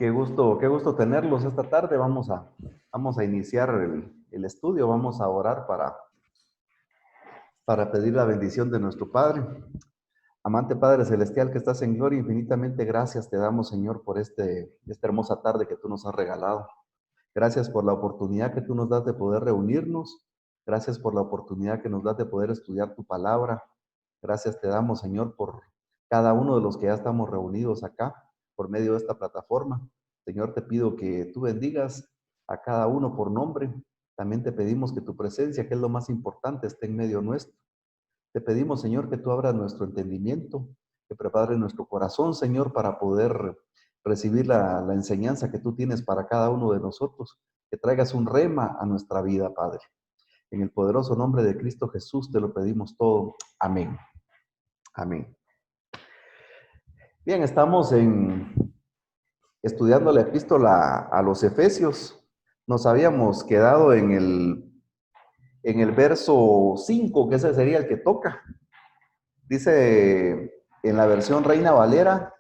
Qué gusto tenerlos esta tarde. Vamos a iniciar el estudio, vamos a orar para pedir la bendición de nuestro Padre. Amante Padre Celestial que estás en gloria, infinitamente gracias te damos, Señor, por esta hermosa tarde que tú nos has regalado. Gracias por la oportunidad que tú nos das de poder reunirnos. Gracias por la oportunidad que nos das de poder estudiar tu palabra. Gracias te damos, Señor, por cada uno de los que ya estamos reunidos acá por medio de esta plataforma. Señor, te pido que tú bendigas a cada uno por nombre. También te pedimos que tu presencia, que es lo más importante, esté en medio nuestro. Te pedimos, Señor, que tú abras nuestro entendimiento, que prepares nuestro corazón, Señor, para poder recibir la enseñanza que tú tienes para cada uno de nosotros, que traigas un rema a nuestra vida, Padre. En el poderoso nombre de Cristo Jesús te lo pedimos todo. Amén. Amén. Bien, estamos estudiando la epístola a los Efesios. Nos habíamos quedado en el verso 5, que ese sería el que toca. Dice en la versión Reina Valera: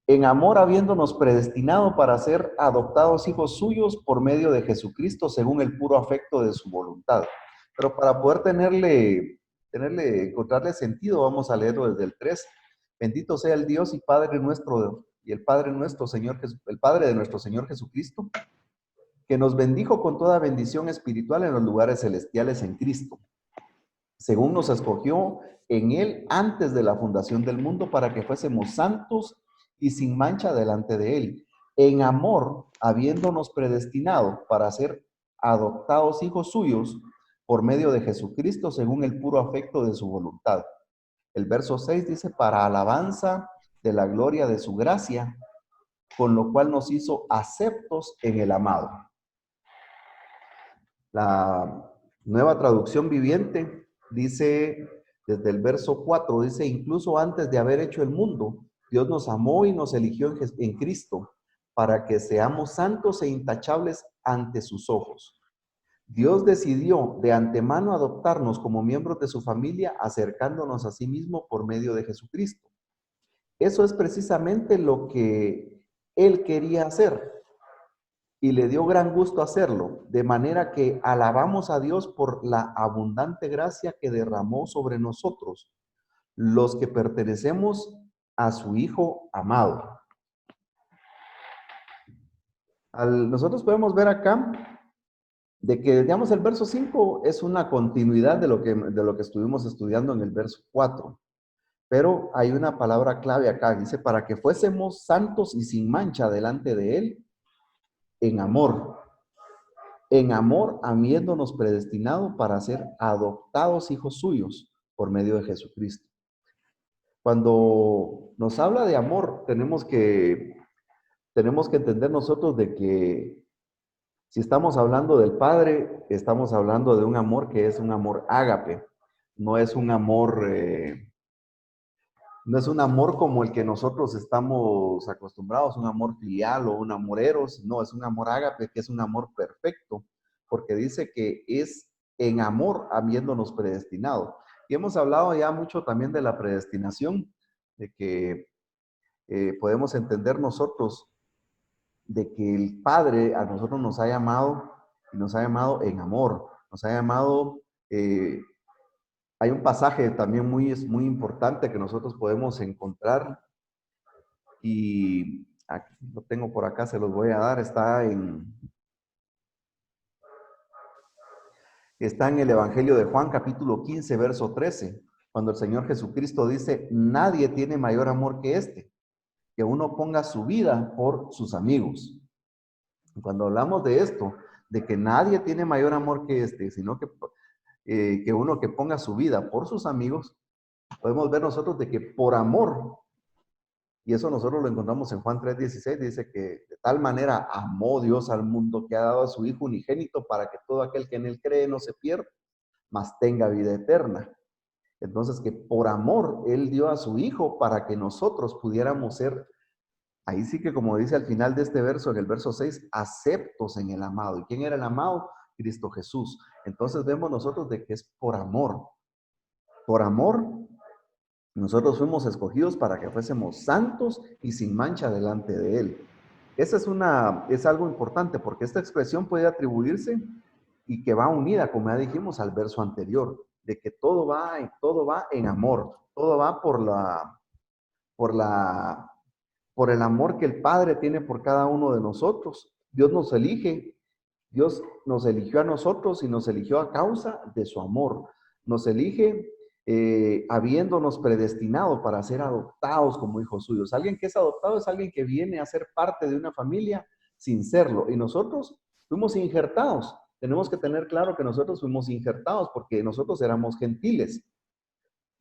en amor habiéndonos predestinado para ser adoptados hijos suyos por medio de Jesucristo según el puro afecto de su voluntad. Pero para poder encontrarle sentido, vamos a leerlo desde el 3. Bendito sea el Dios y Padre nuestro, y el Padre nuestro Señor, el Padre de nuestro Señor Jesucristo, que nos bendijo con toda bendición espiritual en los lugares celestiales en Cristo, según nos escogió en Él antes de la fundación del mundo, para que fuésemos santos y sin mancha delante de Él, en amor, habiéndonos predestinado para ser adoptados hijos suyos por medio de Jesucristo, según el puro afecto de su voluntad. El verso 6 dice: para alabanza de la gloria de su gracia, con lo cual nos hizo aceptos en el amado. La Nueva Traducción Viviente dice, desde el verso 4, dice: incluso antes de haber hecho el mundo, Dios nos amó y nos eligió en Cristo para que seamos santos e intachables ante sus ojos. Dios decidió de antemano adoptarnos como miembros de su familia, acercándonos a sí mismo por medio de Jesucristo. Eso es precisamente lo que Él quería hacer y le dio gran gusto hacerlo, de manera que alabamos a Dios por la abundante gracia que derramó sobre nosotros, los que pertenecemos a su Hijo amado. Nosotros podemos ver acá de que, digamos, el verso 5 es una continuidad de lo que estuvimos estudiando en el verso 4. Pero hay una palabra clave acá, dice: para que fuésemos santos y sin mancha delante de Él, en amor, habiéndonos predestinado para ser adoptados hijos suyos por medio de Jesucristo. Cuando nos habla de amor, tenemos que entender nosotros de que si estamos hablando del Padre, estamos hablando de un amor que es un amor ágape, no es un amor, no es un amor como el que nosotros estamos acostumbrados, un amor filial o un amor eros, no, es un amor ágape, que es un amor perfecto, porque dice que es en amor habiéndonos predestinado. Y hemos hablado ya mucho también de la predestinación, de que podemos entender nosotros de que el Padre a nosotros nos ha llamado, y nos ha llamado en amor, nos ha llamado, hay un pasaje también muy importante que nosotros podemos encontrar, y aquí lo tengo por acá, se los voy a dar, está en el Evangelio de Juan, capítulo 15, verso 13, cuando el Señor Jesucristo dice: nadie tiene mayor amor que este, que uno ponga su vida por sus amigos. Cuando hablamos de esto, de que nadie tiene mayor amor que este, sino que uno que ponga su vida por sus amigos, podemos ver nosotros de que por amor, y eso nosotros lo encontramos en Juan 3:16, dice que de tal manera amó Dios al mundo que ha dado a su Hijo unigénito para que todo aquel que en él cree no se pierda, mas tenga vida eterna. Entonces, que por amor Él dio a su Hijo para que nosotros pudiéramos ser, ahí sí que como dice al final de este verso, en el verso 6, aceptos en el amado. ¿Y quién era el amado? Cristo Jesús. Entonces vemos nosotros de que es por amor. Por amor, nosotros fuimos escogidos para que fuésemos santos y sin mancha delante de Él. Es algo importante porque esta expresión puede atribuirse y que va unida, como ya dijimos, al verso anterior, de que todo va en amor, todo va por la, por el amor que el Padre tiene por cada uno de nosotros. Dios nos eligió a nosotros y nos eligió a causa de su amor. Nos elige habiéndonos predestinado para ser adoptados como hijos suyos. Alguien que es adoptado es alguien que viene a ser parte de una familia sin serlo. Y nosotros fuimos injertados. Tenemos que tener claro que nosotros fuimos injertados porque nosotros éramos gentiles.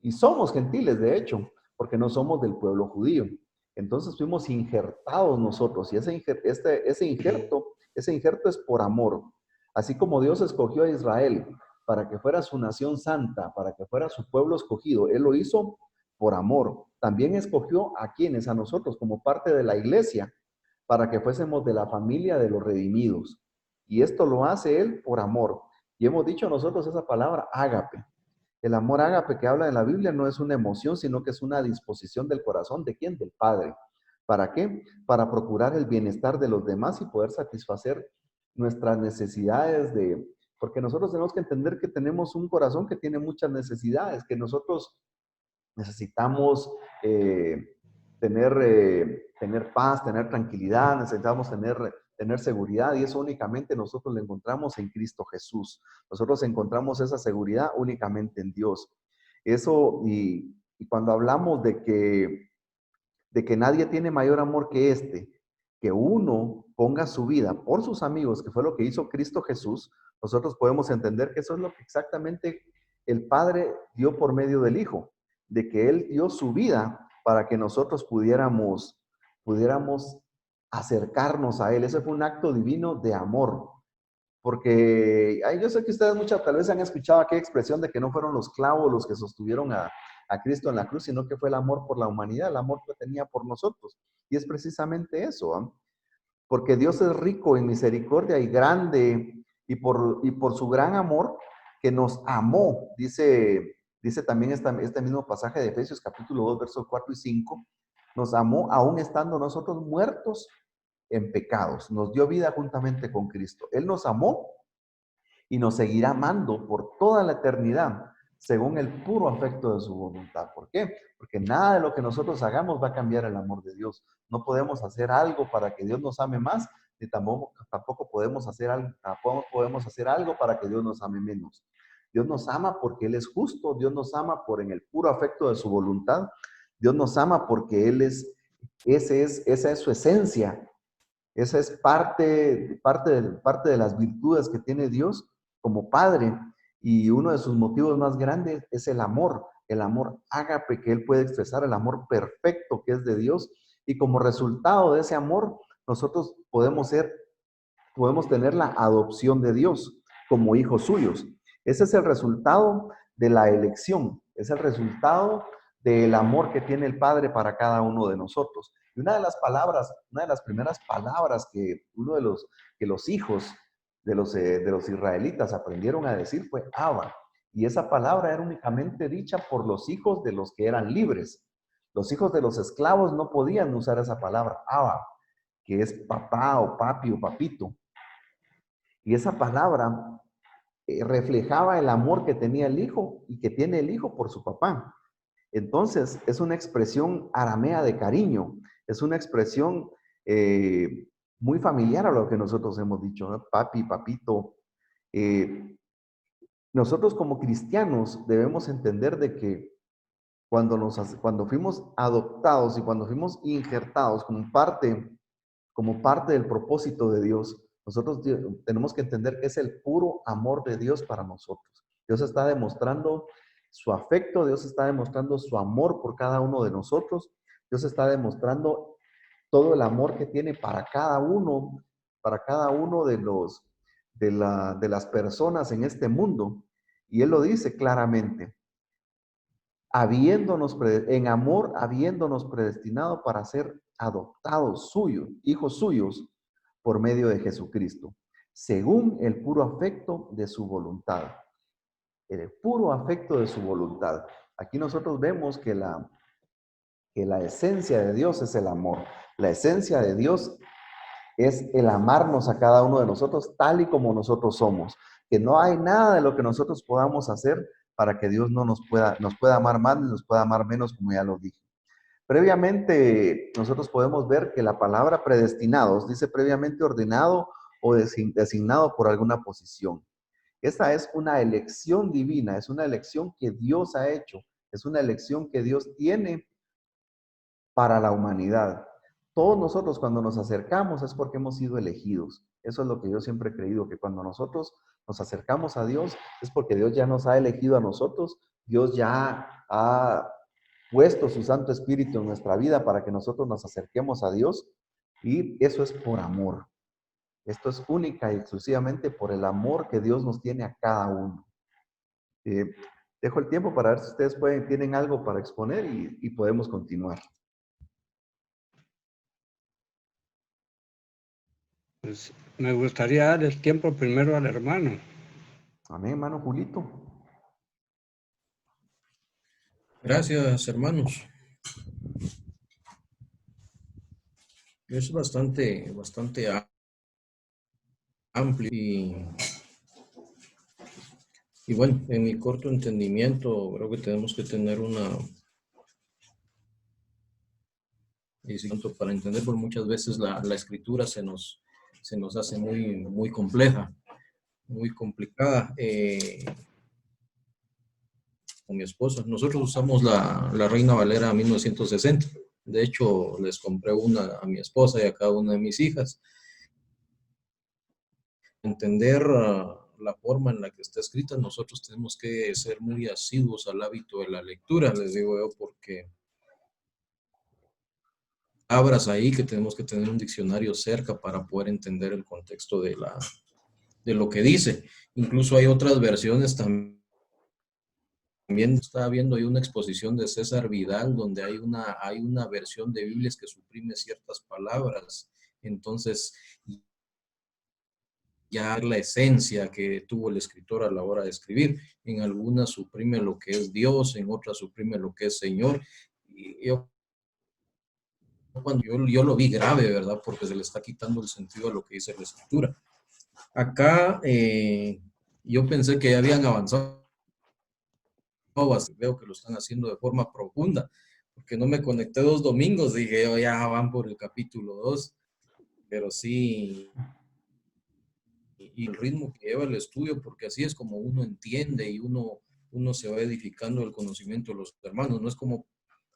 Y somos gentiles, de hecho, porque no somos del pueblo judío. Entonces fuimos injertados nosotros y ese injerto es por amor. Así como Dios escogió a Israel para que fuera su nación santa, para que fuera su pueblo escogido, Él lo hizo por amor. También escogió a quienes, a nosotros, como parte de la iglesia, para que fuésemos de la familia de los redimidos. Y esto lo hace Él por amor. Y hemos dicho nosotros esa palabra, ágape. El amor ágape que habla en la Biblia no es una emoción, sino que es una disposición del corazón. ¿De quién? Del Padre. ¿Para qué? Para procurar el bienestar de los demás y poder satisfacer nuestras necesidades porque nosotros tenemos que entender que tenemos un corazón que tiene muchas necesidades, que nosotros necesitamos tener paz, tener tranquilidad, necesitamos tener seguridad y eso únicamente nosotros lo encontramos en Cristo Jesús. Nosotros encontramos esa seguridad únicamente en Dios. Eso, y cuando hablamos de que nadie tiene mayor amor que que uno ponga su vida por sus amigos, que fue lo que hizo Cristo Jesús, nosotros podemos entender que eso es lo que exactamente el Padre dio por medio del Hijo, de que Él dio su vida para que nosotros pudiéramos acercarnos a Él. Ese fue un acto divino de amor. Porque yo sé que ustedes muchas tal vez han escuchado aquella expresión de que no fueron los clavos los que sostuvieron a Cristo en la cruz, sino que fue el amor por la humanidad, el amor que tenía por nosotros. Y es precisamente eso, ¿eh? Porque Dios es rico en misericordia y grande, y por su gran amor que nos amó, dice también este mismo pasaje de Efesios capítulo 2, versos 4 y 5, nos amó aún estando nosotros muertos en pecados, nos dio vida juntamente con Cristo. Él nos amó y nos seguirá amando por toda la eternidad, según el puro afecto de su voluntad. ¿Por qué? Porque nada de lo que nosotros hagamos va a cambiar el amor de Dios. No podemos hacer algo para que Dios nos ame más, ni tampoco podemos hacer algo para que Dios nos ame menos. Dios nos ama porque Él es justo, Dios nos ama por en el puro afecto de su voluntad, Dios nos ama porque esa es su esencia, esa es parte de las virtudes que tiene Dios como Padre. Y uno de sus motivos más grandes es el amor ágape que Él puede expresar, el amor perfecto que es de Dios. Y como resultado de ese amor, nosotros podemos tener la adopción de Dios como hijos suyos. Ese es el resultado de la elección, es el resultado del amor que tiene el Padre para cada uno de nosotros. Y una de las primeras palabras que que los hijos de los israelitas aprendieron a decir fue Abba. Y esa palabra era únicamente dicha por los hijos de los que eran libres. Los hijos de los esclavos no podían usar esa palabra, Abba, que es papá o papi o papito. Y esa palabra reflejaba el amor que tenía el hijo y que tiene el hijo por su papá. Entonces, es una expresión aramea de cariño, es una expresión muy familiar a lo que nosotros hemos dicho, ¿no? Papi, papito. Eh, Nosotros como cristianos debemos entender de que cuando fuimos adoptados y cuando fuimos injertados como parte del propósito de Dios, nosotros tenemos que entender que es el puro amor de Dios para nosotros. Dios está demostrando su afecto, Dios está demostrando su amor por cada uno de nosotros, Dios está demostrando todo el amor que tiene para cada uno de las personas en este mundo. Y Él lo dice claramente, en amor, habiéndonos predestinado para ser adoptados suyos, hijos suyos, por medio de Jesucristo, según el puro afecto de su voluntad. El puro afecto de su voluntad. Aquí nosotros vemos que la esencia de Dios es el amor. La esencia de Dios es el amarnos a cada uno de nosotros tal y como nosotros somos, que no hay nada de lo que nosotros podamos hacer para que Dios no nos pueda amar más ni nos pueda amar menos, como ya lo dije. Previamente, nosotros podemos ver que la palabra predestinados dice previamente ordenado o designado por alguna posición. Esa es una elección divina, es una elección que Dios ha hecho, es una elección que Dios tiene para la humanidad. Todos nosotros cuando nos acercamos es porque hemos sido elegidos. Eso es lo que yo siempre he creído, que cuando nosotros nos acercamos a Dios es porque Dios ya nos ha elegido a nosotros, Dios ya ha puesto su Santo Espíritu en nuestra vida para que nosotros nos acerquemos a Dios, y eso es por amor. Esto es única y exclusivamente por el amor que Dios nos tiene a cada uno. Eh, Dejo el tiempo para ver si ustedes tienen algo para exponer y podemos continuar. Pues me gustaría dar el tiempo primero al hermano. Amén, hermano Julito. Gracias, hermanos. Es bastante amplio y bueno, en mi corto entendimiento creo que tenemos que tener una para entender, porque muchas veces la escritura se nos hace muy compleja, muy complicada. Con mi esposa, nosotros usamos la Reina Valera 1960. De hecho, les compré una a mi esposa y a cada una de mis hijas. Entender la forma en la que está escrita, nosotros tenemos que ser muy asiduos al hábito de la lectura, les digo yo, porque palabras ahí que tenemos que tener un diccionario cerca para poder entender el contexto de lo que dice. Incluso hay otras versiones también. Estaba viendo ahí una exposición de César Vidal donde hay una versión de Biblias que suprime ciertas palabras. Entonces, ya la esencia que tuvo el escritor a la hora de escribir. En algunas suprime lo que es Dios, en otras suprime lo que es Señor. Y cuando yo lo vi grave, ¿verdad? Porque se le está quitando el sentido a lo que dice la escritura. Acá yo pensé que ya habían avanzado, veo que lo están haciendo de forma profunda, porque no me conecté 2 domingos, dije yo, ya van por el capítulo 2, pero sí, y el ritmo que lleva el estudio, porque así es como uno entiende y uno se va edificando el conocimiento de los hermanos. No es como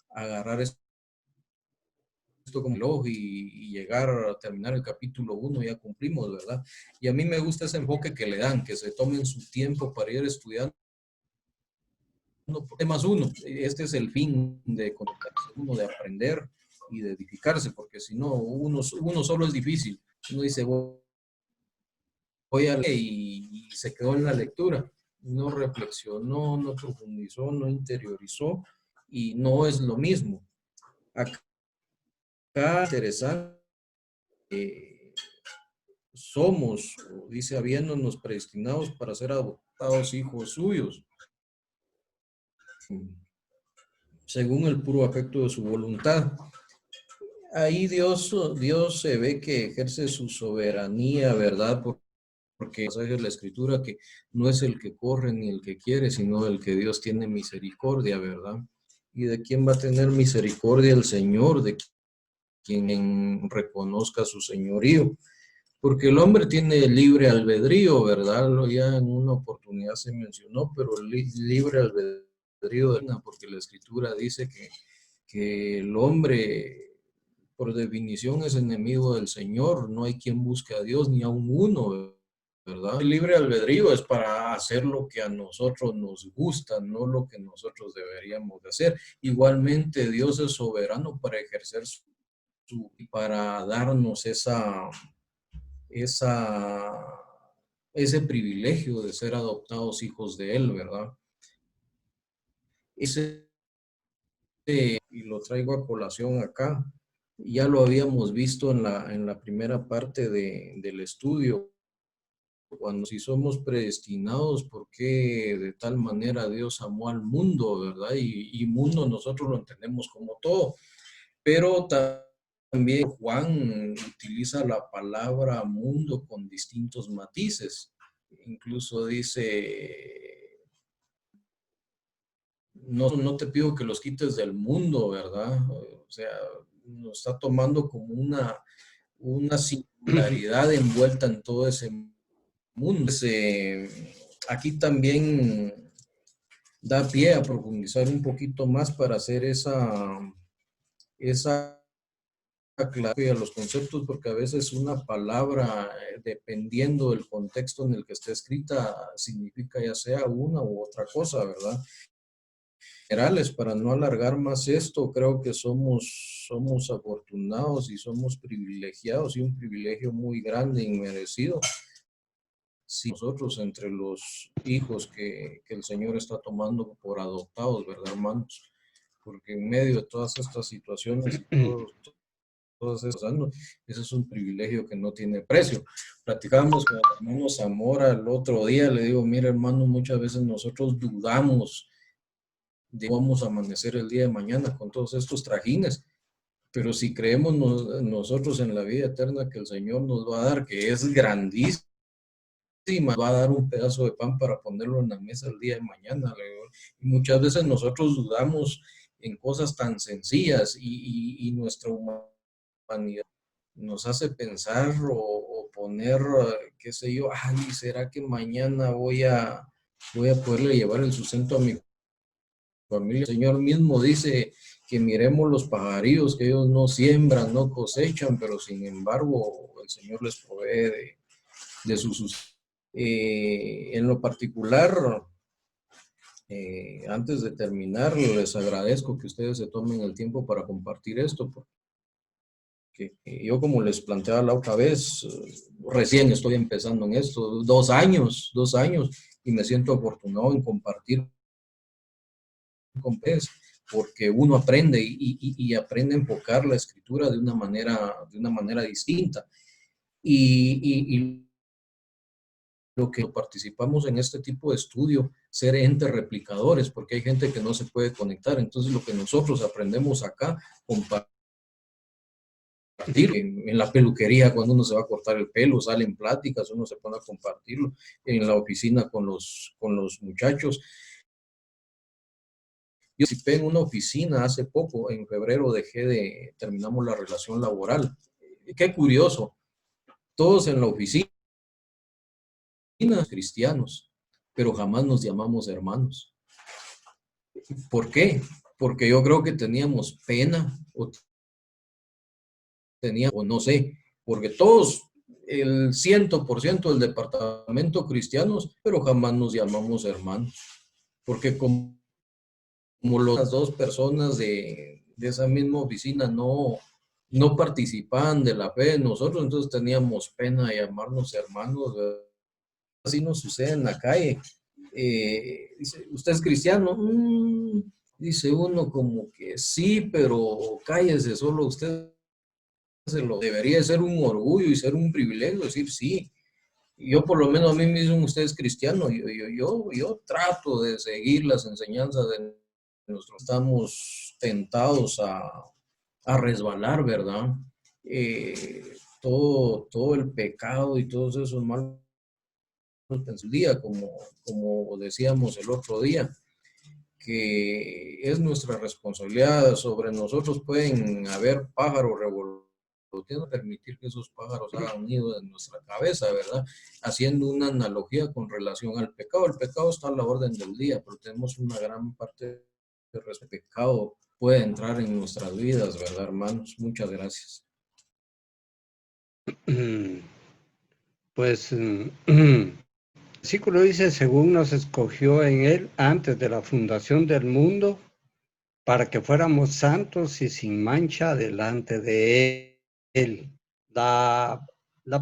agarrar esto como reloj y llegar a terminar el capítulo 1, ya cumplimos, ¿verdad? Y a mí me gusta ese enfoque que le dan, que se tomen su tiempo para ir estudiando más uno. Este es el fin de conectarse uno, de aprender y de edificarse, porque si no, uno solo es difícil. Uno dice, voy a leer y se quedó en la lectura. No reflexionó, no profundizó, no interiorizó y no es lo mismo. Acá interesante, somos, dice, habiéndonos predestinados para ser adoptados hijos suyos, según el puro afecto de su voluntad. Ahí Dios se ve que ejerce su soberanía, ¿verdad? Porque es la escritura que no es el que corre ni el que quiere, sino el que Dios tiene misericordia, ¿verdad? ¿Y de quién va a tener misericordia? El Señor, de quien reconozca su señorío. Porque el hombre tiene libre albedrío, ¿verdad? Ya en una oportunidad se mencionó, pero libre albedrío, porque la escritura dice que el hombre por definición es enemigo del Señor, no hay quien busque a Dios ni a un uno, ¿verdad? El libre albedrío es para hacer lo que a nosotros nos gusta, no lo que nosotros deberíamos de hacer. Igualmente Dios es soberano para ejercer para darnos ese privilegio de ser adoptados hijos de Él, ¿verdad? Y lo traigo a colación acá. Ya lo habíamos visto en la primera parte del estudio, cuando si somos predestinados, ¿por qué de tal manera Dios amó al mundo, verdad? Y mundo nosotros lo entendemos como todo, pero también Juan utiliza la palabra mundo con distintos matices. Incluso dice, no te pido que los quites del mundo, ¿verdad? O sea, nos está tomando como una singularidad envuelta en todo ese mundo. Aquí también da pie a profundizar un poquito más para hacer esa clave a los conceptos, porque a veces una palabra, dependiendo del contexto en el que esté escrita, significa ya sea una u otra cosa, ¿verdad? Generales, para no alargar más esto, creo que somos afortunados y somos privilegiados, y un privilegio muy grande y merecido. Si nosotros entre los hijos que el Señor está tomando por adoptados, ¿verdad, hermanos? Porque en medio de todas estas situaciones y todas estas cosas, ese es un privilegio que no tiene precio. Platicábamos con el hermano Zamora el otro día, le digo, mira hermano, muchas veces nosotros dudamos de cómo vamos a amanecer el día de mañana con todos estos trajines, pero si creemos nosotros en la vida eterna que el Señor nos va a dar, que es grandísima, va a dar un pedazo de pan para ponerlo en la mesa el día de mañana. Y muchas veces nosotros dudamos en cosas tan sencillas y nuestra humanidad nos hace pensar o poner, qué sé yo, ay, ¿será que mañana voy a poderle llevar el sustento a mi familia? El Señor mismo dice que miremos los pajarillos, que ellos no siembran, no cosechan, pero sin embargo el Señor les provee de su sustento. En lo particular, antes de terminar, les agradezco que ustedes se tomen el tiempo para compartir esto, porque yo, como les planteaba la otra vez, recién estoy empezando en esto, 2 años, y me siento afortunado en compartir con ustedes, porque uno aprende y aprende a enfocar la escritura de una manera distinta. Y lo que participamos en este tipo de estudio, ser entes replicadores, porque hay gente que no se puede conectar. Entonces, lo que nosotros aprendemos acá, compartir en la peluquería, cuando uno se va a cortar el pelo, salen pláticas, uno se pone a compartirlo en la oficina con los muchachos. Yo participé en una oficina hace poco, en febrero terminamos la relación laboral. Qué curioso, todos en la oficina cristianos, pero jamás nos llamamos hermanos. ¿Por qué? Porque yo creo que teníamos pena o no sé, porque todos, el 100% del departamento cristianos, pero jamás nos llamamos hermanos, porque como las dos personas de esa misma oficina no participaban de la fe de nosotros, entonces teníamos pena de llamarnos hermanos. Así nos sucede en la calle. Dice, ¿usted es cristiano? Dice uno como que sí, pero cállese, solo usted debería ser un orgullo y ser un privilegio decir sí. Yo por lo menos a mí me dicen, usted es cristiano, yo trato de seguir las enseñanzas de nuestros. Estamos tentados a resbalar, ¿verdad? Todo el pecado y todos esos malos en su día, como decíamos el otro día, que es nuestra responsabilidad. Sobre nosotros pueden haber pájaros revoloteando, permitir que esos pájaros hagan nido en nuestra cabeza, ¿verdad? Haciendo una analogía con relación al pecado. El pecado está a la orden del día, pero tenemos una gran parte del pecado puede entrar en nuestras vidas, ¿verdad, hermanos? Muchas gracias. Pues el versículo dice, según nos escogió en él antes de la fundación del mundo, para que fuéramos santos y sin mancha delante de él. La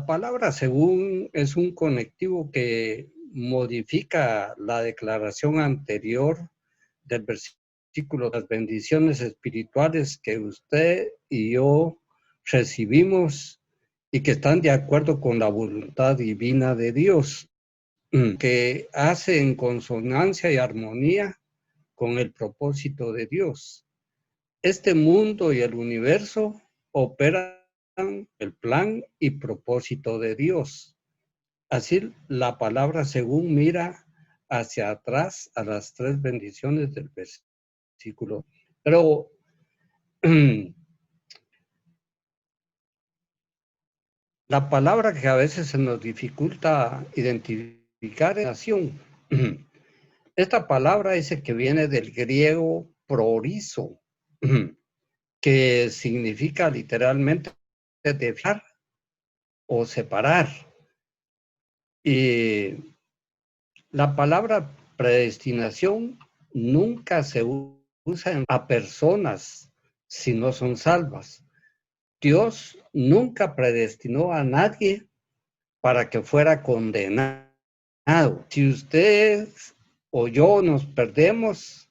palabra según es un conectivo que modifica la declaración anterior del versículo, las bendiciones espirituales que usted y yo recibimos y que están de acuerdo con la voluntad divina de Dios, que hace en consonancia y armonía con el propósito de Dios. Este mundo y el universo operan el plan y propósito de Dios. Así la palabra según mira hacia atrás a las 3 bendiciones del versículo. Pero la palabra que a veces se nos dificulta identificar es nación. Esta palabra dice que viene del griego prorizo, que significa literalmente dejar o separar. Y la palabra predestinación nunca se usa a personas si no son salvas. Dios nunca predestinó a nadie para que fuera condenado. Si usted o yo nos perdemos,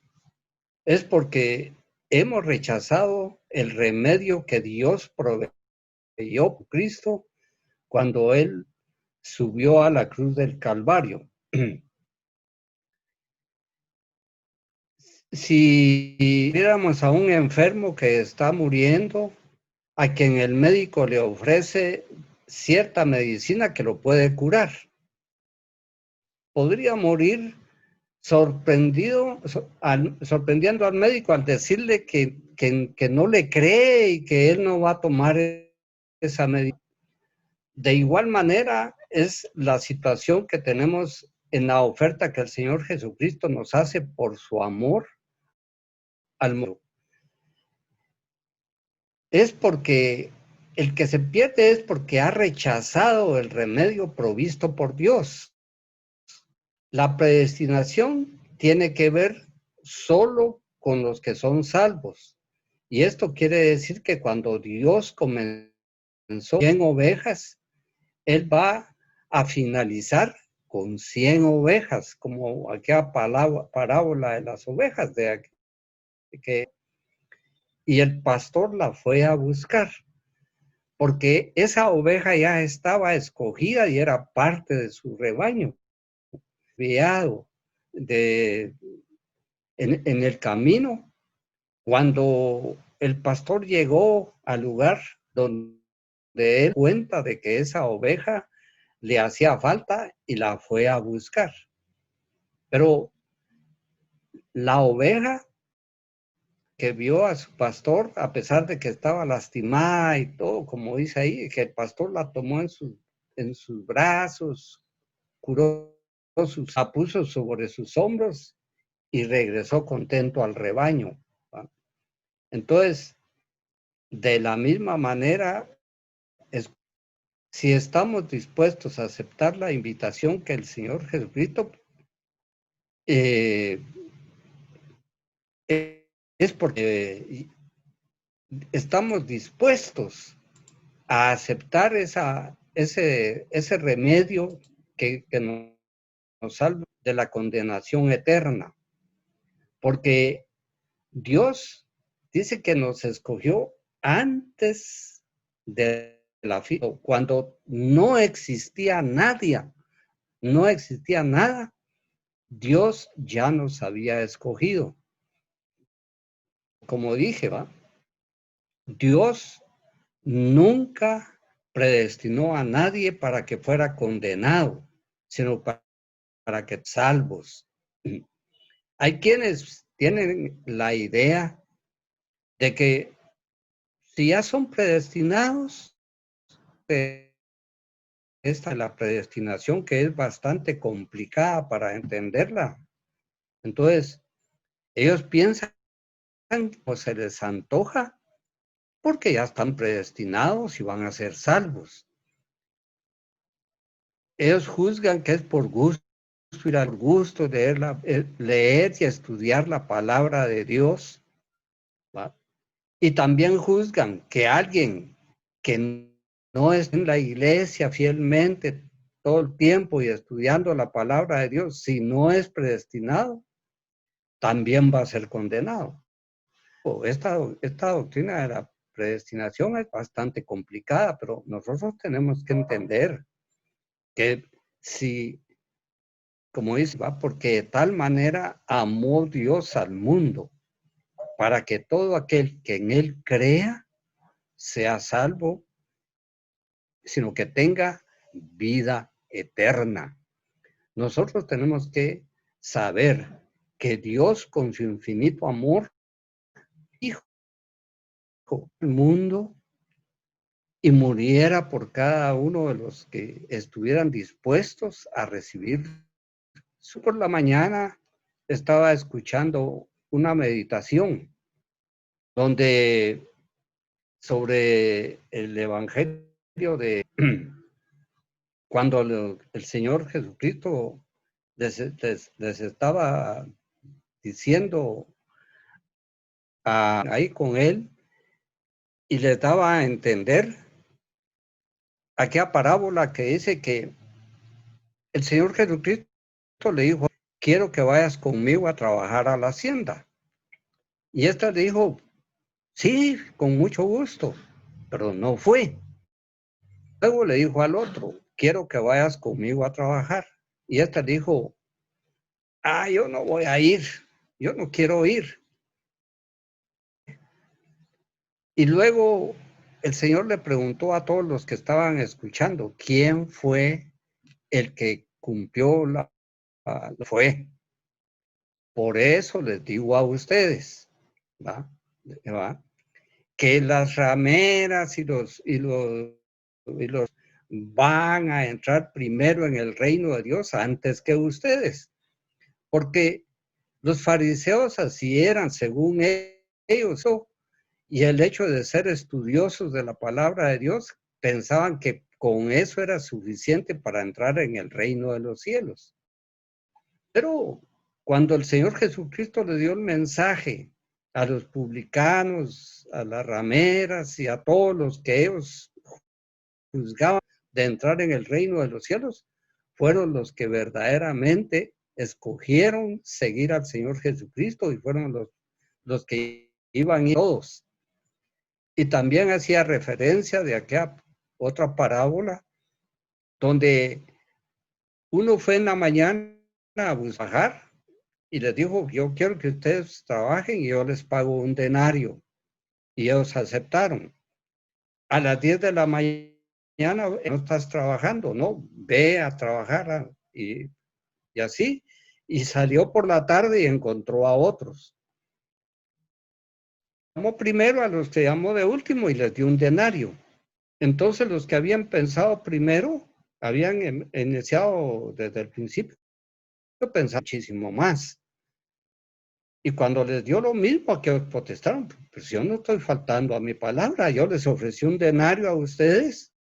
es porque hemos rechazado el remedio que Dios proveyó por Cristo cuando Él subió a la cruz del Calvario. Si viéramos a un enfermo que está muriendo, a quien el médico le ofrece cierta medicina que lo puede curar, podría morir sorprendiendo al médico al decirle que no le cree y que él no va a tomar esa medicina. De igual manera es la situación que tenemos en la oferta que el Señor Jesucristo nos hace por su amor al mundo. Es porque el que se pierde es porque ha rechazado el remedio provisto por Dios. La predestinación tiene que ver solo con los que son salvos. Y esto quiere decir que cuando Dios comenzó 100 ovejas, Él va a finalizar con 100 ovejas, como aquella parábola de las ovejas, y el pastor la fue a buscar, porque esa oveja ya estaba escogida y era parte de su rebaño, criado en el camino. Cuando el pastor llegó al lugar donde él cuenta de que esa oveja le hacía falta y la fue a buscar. Pero la oveja que vio a su pastor, a pesar de que estaba lastimada y todo, como dice ahí, que el pastor la tomó en sus brazos, curó la puso sobre sus hombros y regresó contento al rebaño. Entonces, de la misma manera, si estamos dispuestos a aceptar la invitación que el Señor Jesucristo es porque estamos dispuestos a aceptar ese remedio que nos salva de la condenación eterna. Porque Dios dice que nos escogió antes de la vida, cuando no existía nadie, no existía nada, Dios ya nos había escogido. Como dije, Dios nunca predestinó a nadie para que fuera condenado, sino para que salvos. Hay quienes tienen la idea de que si ya son predestinados, esta es la predestinación que es bastante complicada para entenderla. Entonces, ellos piensan o se les antoja porque ya están predestinados y van a ser salvos. Ellos juzgan que es por gusto, ir al gusto de leer y estudiar la palabra de Dios, ¿va? Y también juzgan que alguien que no es en la iglesia fielmente todo el tiempo y estudiando la palabra de Dios, si no es predestinado, también va a ser condenado. Esta doctrina de la predestinación es bastante complicada, pero nosotros tenemos que entender que si, como dice, porque de tal manera amó Dios al mundo, para que todo aquel que en él crea sea salvo, sino que tenga vida eterna. Nosotros tenemos que saber que Dios, con su infinito amor, hijo al mundo y muriera por cada uno de los que estuvieran dispuestos a recibir. Por la mañana estaba escuchando una meditación donde sobre el evangelio de cuando el Señor Jesucristo les estaba diciendo ahí con él y les daba a entender aquella parábola que dice que el Señor Jesucristo le dijo, quiero que vayas conmigo a trabajar a la hacienda. Y esta le dijo, sí, con mucho gusto, pero no fue. Luego le dijo al otro, quiero que vayas conmigo a trabajar. Y esta dijo, yo no voy a ir, yo no quiero ir. Y luego el Señor le preguntó a todos los que estaban escuchando, ¿quién fue el que cumplió fue? Por eso les digo a ustedes, ¿va? Que las rameras y los van a entrar primero en el reino de Dios antes que ustedes. Porque los fariseos así eran, según ellos, y el hecho de ser estudiosos de la palabra de Dios, pensaban que con eso era suficiente para entrar en el reino de los cielos. Pero cuando el Señor Jesucristo le dio el mensaje a los publicanos, a las rameras y a todos los que ellos juzgaban de entrar en el reino de los cielos, fueron los que verdaderamente escogieron seguir al Señor Jesucristo y fueron los que iban todos. Y también hacía referencia de aquella otra parábola donde uno fue en la mañana a buscar y les dijo, yo quiero que ustedes trabajen y yo les pago un denario. Y ellos aceptaron. A las 10 de la mañana no estás trabajando, no, ve a trabajar y así. Y salió por la tarde y encontró a otros. Llamó primero a los que llamó de último y les dio un denario. Entonces los que habían pensado primero, habían iniciado desde el principio, pensaban muchísimo más. Y cuando les dio lo mismo, que protestaron, pues yo no estoy faltando a mi palabra, yo les ofrecí un denario a ustedes,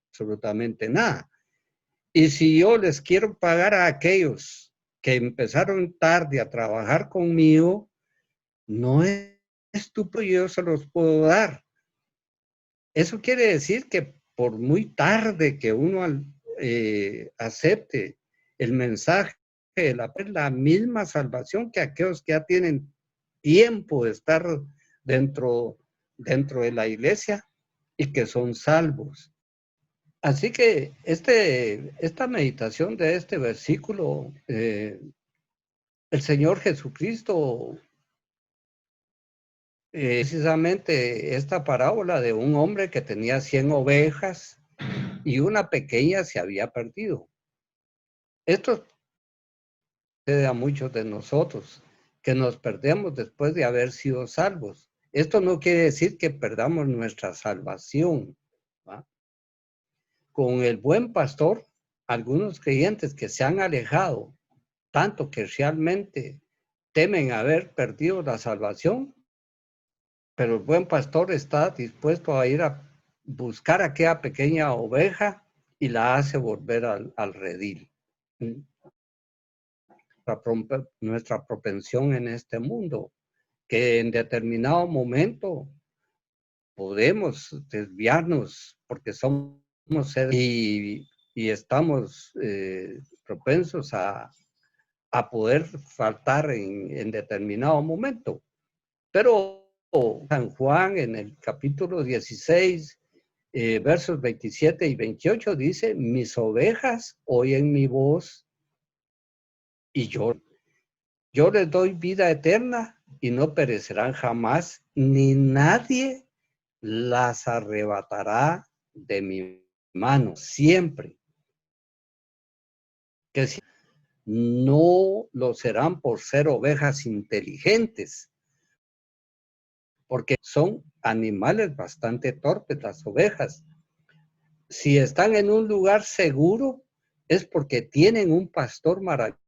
absolutamente nada. Y si yo les quiero pagar a aquellos que empezaron tarde a trabajar conmigo, no es estúpido, yo se los puedo dar. Eso quiere decir que por muy tarde que uno acepte el mensaje de la misma salvación que aquellos que ya tienen tiempo de estar dentro de la iglesia y que son salvos. Así que esta meditación de este versículo, el Señor Jesucristo, precisamente esta parábola de un hombre que tenía 100 ovejas y una pequeña se había perdido. Esto sucede a muchos de nosotros, que nos perdemos después de haber sido salvos. Esto no quiere decir que perdamos nuestra salvación, ¿va? Con el buen pastor, algunos creyentes que se han alejado, tanto que realmente temen haber perdido la salvación, pero el buen pastor está dispuesto a ir a buscar aquella pequeña oveja y la hace volver al redil. Nuestra propensión en este mundo, que en determinado momento podemos desviarnos porque somos seres y estamos propensos a poder faltar en determinado momento. Pero San Juan en el capítulo 16, versos 27 y 28 dice, mis ovejas oyen mi voz y yo les doy vida eterna y no perecerán jamás, ni nadie las arrebatará de mi mano siempre. Que si no lo serán por ser ovejas inteligentes, porque son animales bastante torpes las ovejas. Si están en un lugar seguro, es porque tienen un pastor maravilloso.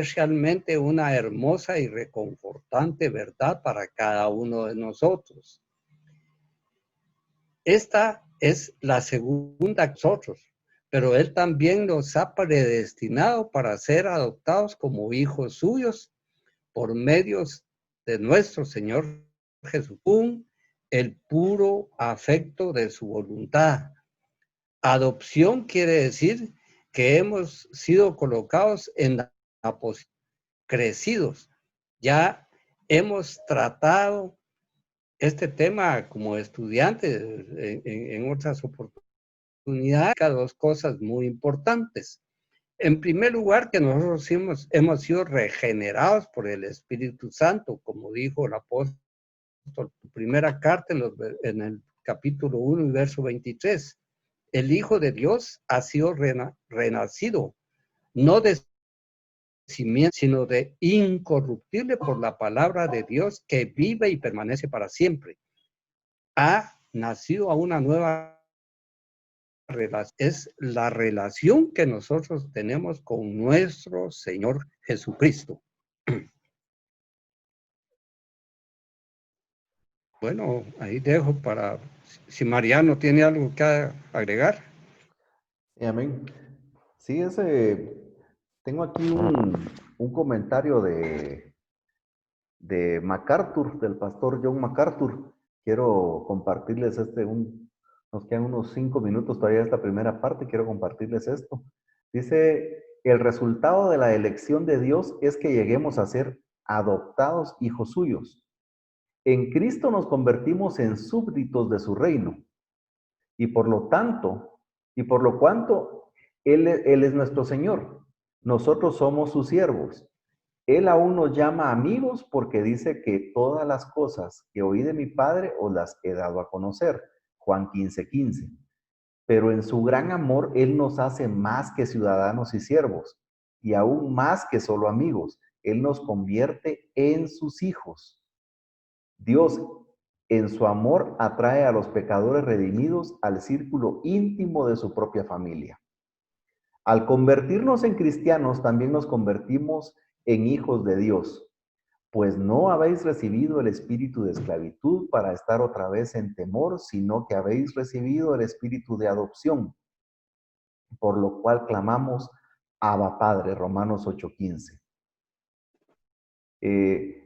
Es realmente una hermosa y reconfortante verdad para cada uno de nosotros. Esta es la segunda de nosotros, pero Él también nos ha predestinado para ser adoptados como hijos suyos por medios de nuestro Señor Jesucristo, el puro afecto de su voluntad. Adopción quiere decir que hemos sido colocados en la posición, crecidos. Ya hemos tratado este tema como estudiantes en otras oportunidades. Dos cosas muy importantes. En primer lugar, que nosotros hemos sido regenerados por el Espíritu Santo, como dijo el apóstol, primera carta en el capítulo 1 y verso 23. El Hijo de Dios ha sido renacido, no de simiente, sino de incorruptible por la palabra de Dios que vive y permanece para siempre. Ha nacido a una nueva relación. Es la relación que nosotros tenemos con nuestro Señor Jesucristo. Bueno, ahí dejo para si Mariano tiene algo que agregar. Amén. Sí, tengo aquí un comentario de MacArthur, del pastor John MacArthur. Quiero compartirles nos quedan unos 5 minutos todavía de esta primera parte, quiero compartirles esto. Dice, el resultado de la elección de Dios es que lleguemos a ser adoptados hijos suyos. En Cristo nos convertimos en súbditos de su reino. Y por lo tanto, y por lo cuanto, Él es nuestro Señor. Nosotros somos sus siervos. Él aún nos llama amigos porque dice que todas las cosas que oí de mi Padre os las he dado a conocer. Juan 15:15. Pero en su gran amor, Él nos hace más que ciudadanos y siervos, y aún más que solo amigos. Él nos convierte en sus hijos. Dios, en su amor, atrae a los pecadores redimidos al círculo íntimo de su propia familia. Al convertirnos en cristianos, también nos convertimos en hijos de Dios, pues no habéis recibido el espíritu de esclavitud para estar otra vez en temor, sino que habéis recibido el espíritu de adopción, por lo cual clamamos, Abba Padre, Romanos 8:15.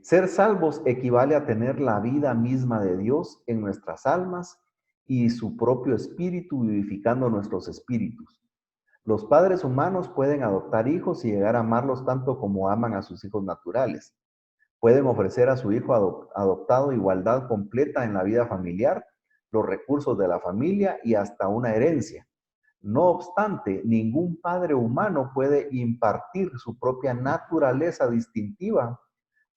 Ser salvos equivale a tener la vida misma de Dios en nuestras almas y su propio espíritu vivificando nuestros espíritus. Los padres humanos pueden adoptar hijos y llegar a amarlos tanto como aman a sus hijos naturales. Pueden ofrecer a su hijo adoptado igualdad completa en la vida familiar, los recursos de la familia y hasta una herencia. No obstante, ningún padre humano puede impartir su propia naturaleza distintiva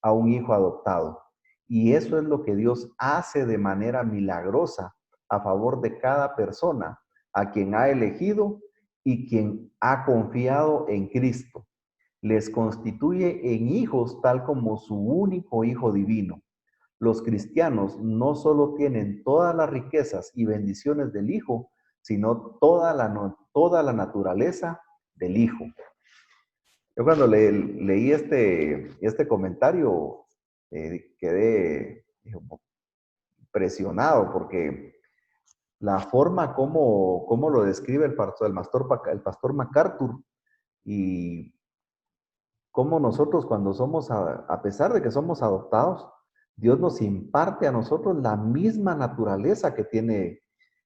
a un hijo adoptado. Y eso es lo que Dios hace de manera milagrosa a favor de cada persona a quien ha elegido y quien ha confiado en Cristo. Les constituye en hijos tal como su único Hijo divino. Los cristianos no solo tienen todas las riquezas y bendiciones del Hijo, sino toda la naturaleza del Hijo. Yo cuando leí este comentario quedé impresionado porque la forma como lo describe el pastor MacArthur y cómo nosotros cuando a pesar de que somos adoptados, Dios nos imparte a nosotros la misma naturaleza que tiene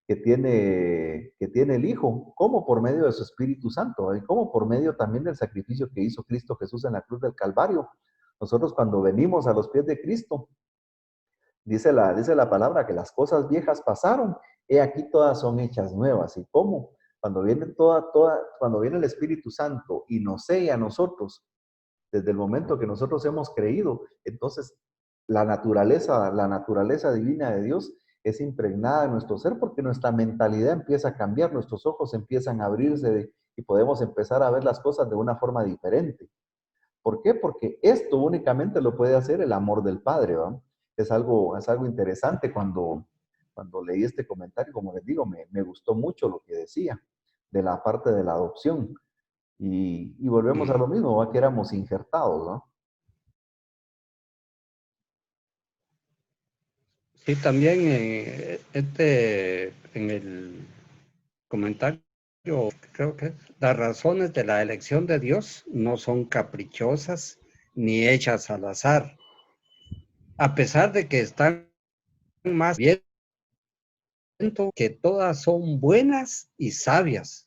el Hijo, como por medio de su Espíritu Santo, y como por medio también del sacrificio que hizo Cristo Jesús en la cruz del Calvario. Nosotros cuando venimos a los pies de Cristo, dice la palabra que las cosas viejas pasaron, he aquí todas son hechas nuevas. ¿Y cómo? Cuando cuando viene el Espíritu Santo y nos sella a nosotros, desde el momento que nosotros hemos creído, entonces la naturaleza divina de Dios que es impregnada en nuestro ser, porque nuestra mentalidad empieza a cambiar, nuestros ojos empiezan a abrirse y podemos empezar a ver las cosas de una forma diferente. ¿Por qué? Porque esto únicamente lo puede hacer el amor del Padre, ¿va? Es algo interesante cuando leí este comentario, como les digo, me gustó mucho lo que decía de la parte de la adopción. Y volvemos a lo mismo, ¿va? Que éramos injertados, ¿no? Sí, también en el comentario, creo que las razones de la elección de Dios no son caprichosas ni hechas al azar, a pesar de que están más bien que todas son buenas y sabias,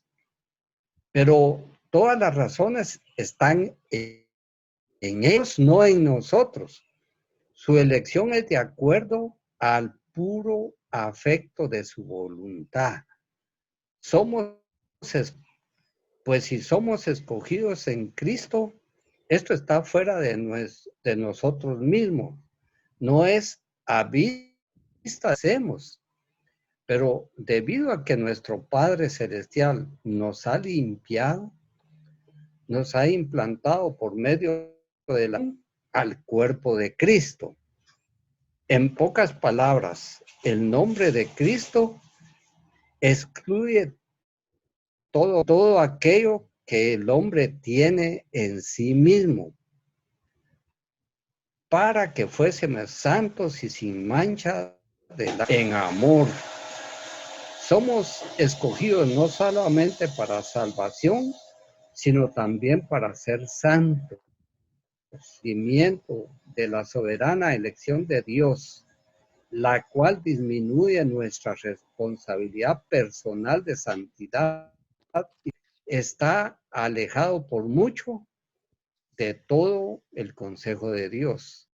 pero todas las razones están en ellos, no en nosotros. Su elección es de acuerdo al puro afecto de su voluntad. Somos, pues si somos escogidos en Cristo, esto está fuera de nosotros mismos. No es a vista hacemos, pero debido a que nuestro Padre Celestial nos ha limpiado, nos ha implantado por medio al cuerpo de Cristo. En pocas palabras, el nombre de Cristo excluye todo aquello que el hombre tiene en sí mismo, para que fuésemos santos y sin mancha en amor. Somos escogidos no solamente para salvación, sino también para ser santos, cimiento de la soberana elección de Dios, la cual disminuye nuestra responsabilidad personal de santidad. Está alejado por mucho de todo el consejo de Dios.